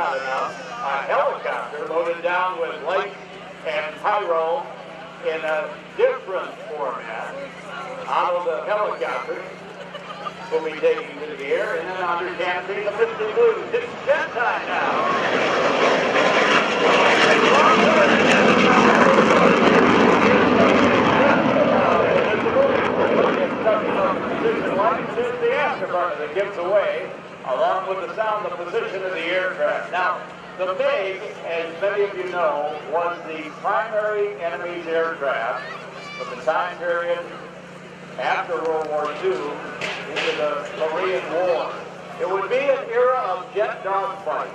not enough, a helicopter loaded down with lights and pyro in a different format out of the helicopter will be taken to the air, and then under canopy the Mr. Blues. It's jet time now. Is the afterburner that gives away, along with the sound, the position of the aircraft. Now, the MiG, as many of you know, was the primary enemy's aircraft for the time period after World War II into the Korean War. It would be an era of jet dogfight.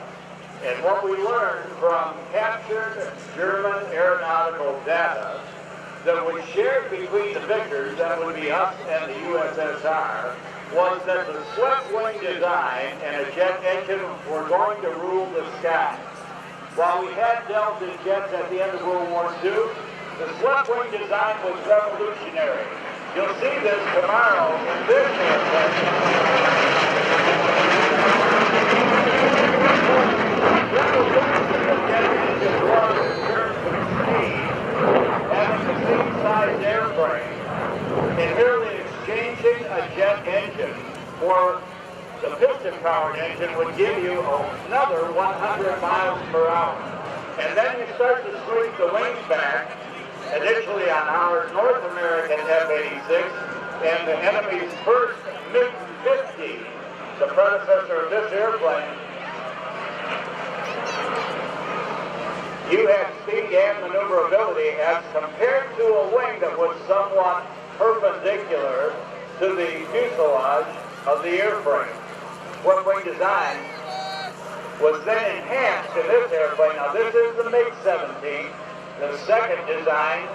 And what we learned from captured German aeronautical data that was shared between the victors, that would be us and the USSR, was that the swept wing design and a jet engine were going to rule the sky. While we had Delta jets at the end of World War II, the swept wing design was revolutionary. You'll see this tomorrow in this airplane. Revolution of jet engine was in terms of speed, having the same size airframe, and merely exchanging a jet engine for the piston-powered engine would give you another 100 miles per hour. And then you start to sweep the wings back, initially on our North American F-86 and the enemy's first MiG-17, the predecessor of this airplane. You had speed and maneuverability as compared to a wing that was somewhat perpendicular to the fuselage of the airframe. Swept wing design was then enhanced in this airplane. Now this is the MiG-17, the second design,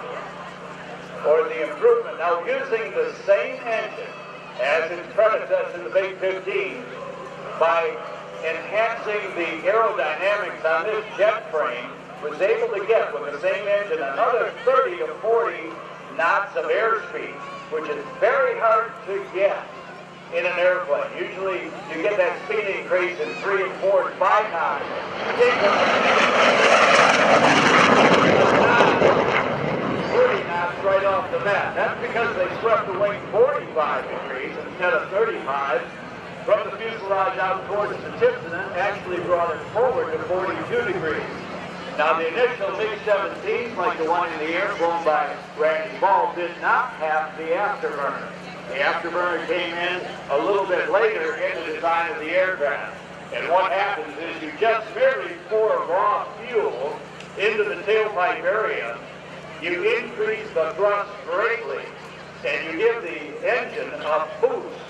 or the improvement. Now using the same engine as its predecessor, the MiG-15, by enhancing the aerodynamics on this jet frame, was able to get with the same engine another 30 to 40 knots of airspeed, which is very hard to get in an airplane. Usually you get that speed increase in 3 and 4 and 5 knots. 40 knots right off the bat. That's because they swept the wing 45 degrees instead of 35 from the fuselage out towards the tips, and then actually brought it forward to 42 degrees. Now the initial MiG-17s, like the one in the air flown by Randy Ball, did not have the afterburner. The afterburner came in a little bit later in the design of the aircraft. And what happens is you just merely pour raw fuel into the tailpipe area, you increase the thrust greatly, and you give the engine a boost.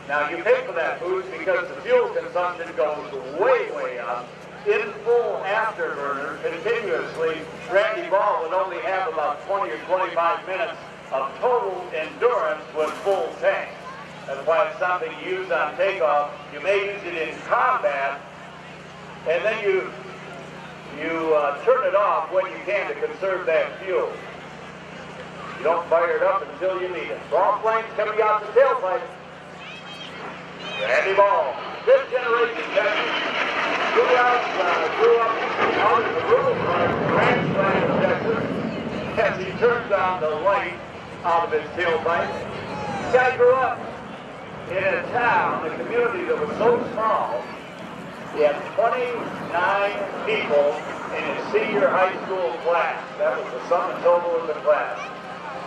Now you pay for that boost because the fuel consumption goes way, way up. In full afterburner, continuously, Randy Ball would only have about 20 or 25 minutes of total endurance with full tank. That's why it's something you use on takeoff. You may use it in combat, and then you turn it off when you can to conserve that fuel. You don't fire it up until you need it. Raw flames coming out the tailpipe. Randy Ball, fifth generation Texas. Grew up out of the rural part of the ranch land of Texas as he turns on the light out of his tailpipe. This guy grew up in a town, a community that was so small, he had 29 people in his senior high school class. That was the sum and total of the class.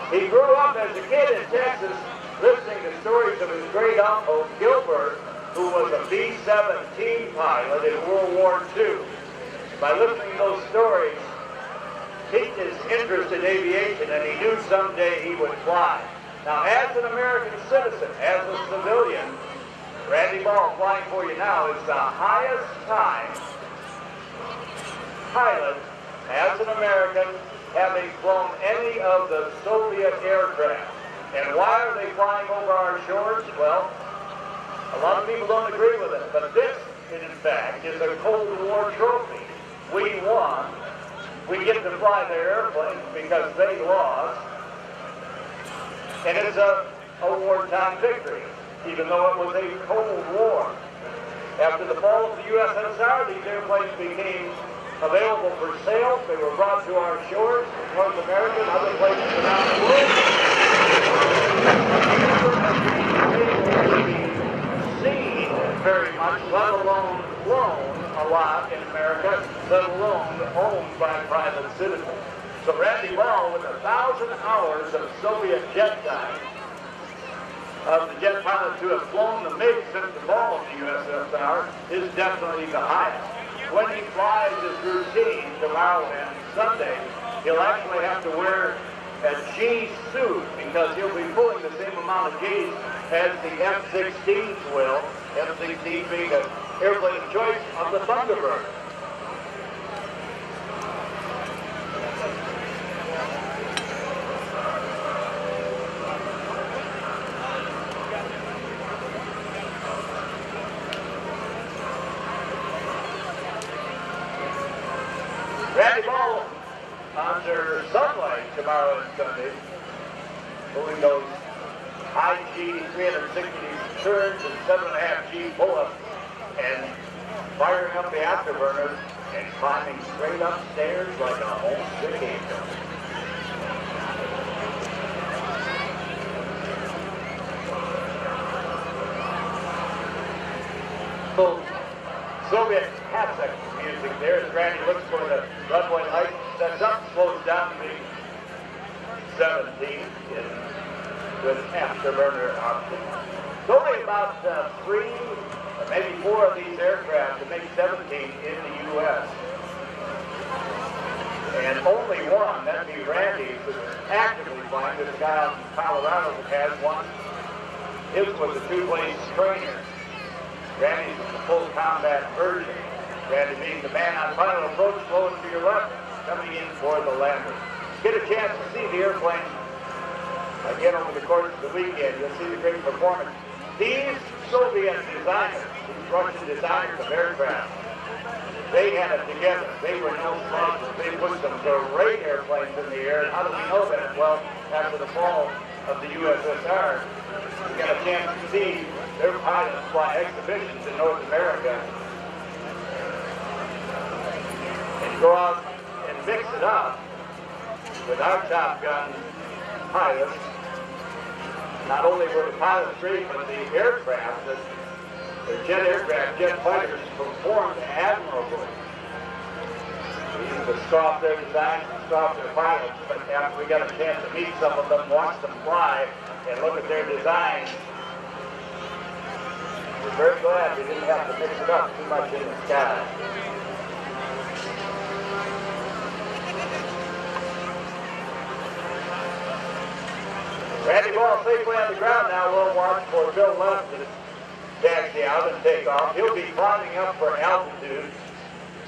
He grew up as a kid in Texas listening to stories of his great uncle, Gilbert, who was a B-17 pilot in World War II. By listening to those stories, piqued his interest in aviation, and he knew someday he would fly. Now, as an American citizen, as a civilian, Randy Ball, flying for you now, is the highest time pilot as an American having flown any of the Soviet aircraft. And why are they flying over our shores? Well, a lot of people don't agree with it, but this, in fact, is a Cold War trophy. We won. We get to fly their airplanes because they lost. And it's a wartime victory, even though it was a Cold War. After the fall of the USSR, these airplanes became available for sale. They were brought to our shores in North America and other places around the world. Seen very much, let alone flown a lot in America, let alone owned by private citizens. So Randy Ball, with 1,000 hours of Soviet jet time, of the jet pilots who have flown the MiG since the fall of the USSR, is definitely the highest. When he flies his routine tomorrow and Sunday, he'll actually have to wear a G suit because he'll be pulling the same amount of G's as the F-16s will, F-16 being an airplane of choice of the Thunderbird. Randy Ball under sunlight tomorrow and Sunday, pulling those high G 360 turns and 7.5 G pull-ups and firing up the afterburners and climbing straight upstairs like a homesick angel. So, Soviet Cossack music there as Randy looks for the runway light, sets up, slows down to MiG-17 with afterburner option. It's only about 3 or maybe 4 of these aircraft, the MiG-17 in the U.S. And only one, that'd be Randy, who's actively flying. This guy out in Colorado that has one. His was a 2-plane Strainer. Randy's the full combat version. Randy being the man on final approach, flowing to your left, coming in for the lander. Get a chance to see the airplane again over the course of the weekend. You'll see the great performance. These Soviet designers, these Russian designers of aircraft, they had it together. They were no slouches. They put some great airplanes in the air. How do we know that? Well, after the fall of the USSR, we got a chance to see their pilots fly exhibitions in North America and go out and mix it up with our Top Gun pilots. Not only were the pilots great, but the aircraft, the jet aircraft, jet fighters performed admirably. We used to scoff their designs and scoff their pilots, but after we got a chance to meet some of them, watch them fly, and look at their designs, we're very glad we didn't have to mix it up too much in the sky. Randy Ball safely on the ground now. We'll watch for Bill Reesman to taxi out and take off. He'll be climbing up for altitude